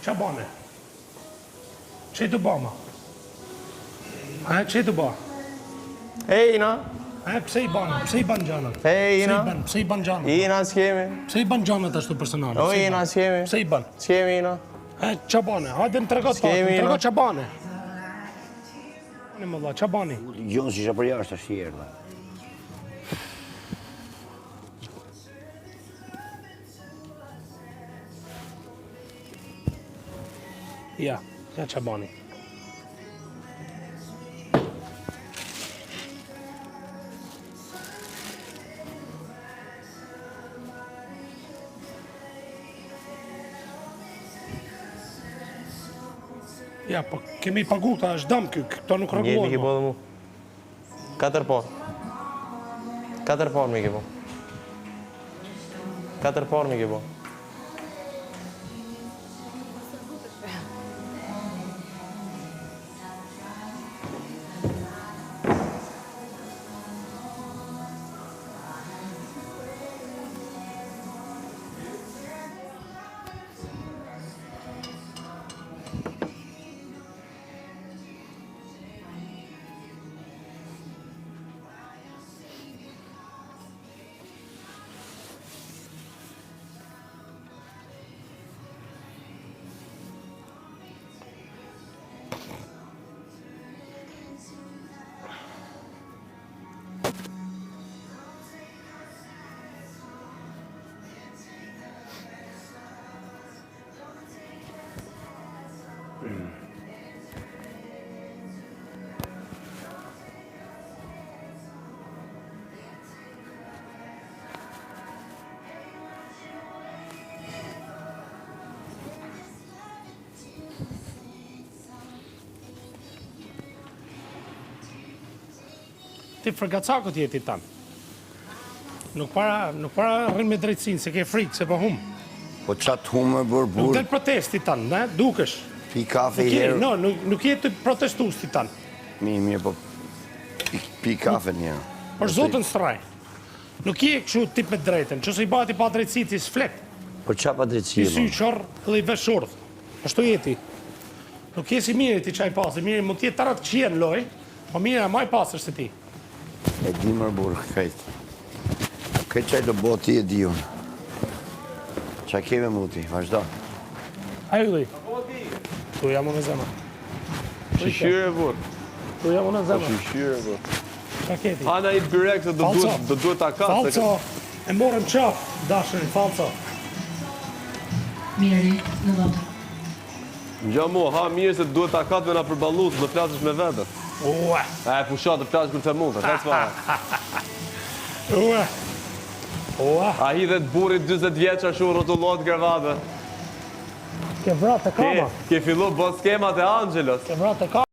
Qa bane? Që të ba, ma? Që të ba? Ejna. Pse i banë? Pse i banë gjanët? Ejna. Pse i banë gjanët? Ejna s'kemi. Pse i banë gjanët ashtu personale? O, ejna s'kemi. Pse i banë? S'kemi, ejna. Qa bane? Hajde më tregot pak, më tregot qa bane? Më dha, qa bani? Gjonë si që për jashtë është tjerë. Ja qa bani. Ja, po kemi pagu, ta është dëmë kjo, këto nuk Njemi regulohen. ki po dhe mu. 4 por. 4 por mi ki po. 4 por mi ki po. Ti frëgacakot jeti tanë. Nuk para rrinë me drejtsin, se ke frikë, se po hum. Po qatë humë e bërë Nuk burë, del protesti tanë, ne, dukesh. pi kafe herë. No, nuk jetë protestus ti tanë. Mirë, po pi kafe njerë. Por zotën straj. Nuk je këshu tip me drejten, që se i bati pa drejtsi ti s'flet. Po qa pa Ti drejtësie, sy qërë dhe i vesh urdh. Ashtu jeti. Nuk jesi mirë ti qaj pasër, mirë mund t'jetë tarat qien loj, po mirë e maj pasër se ti. e di mërë burë, krejt. Këtë qaj do bo ti e di unë. Qa keme muti, vazhdo. Hajde dhi. Tu jam unë e zema. Shishire, burë. Tu jam unë e zema. Shishire, burë. Qa keti? Ana i byrek se do duhet ta ka. Falco, e morëm qaf, dashërin, falco. Miri, në dhëtë. Gja mu, ha mirë se duhet ta ka të me na përballut, do flasësh me vete. Ue, E pushat të flasësh kur të mund, të fare. ue. A hidhet burit 20 vjeqa shu rotullohet gravate. Ke vrat e kama. Ke fillu bo skemat e Angelos. Ke vrat e kama.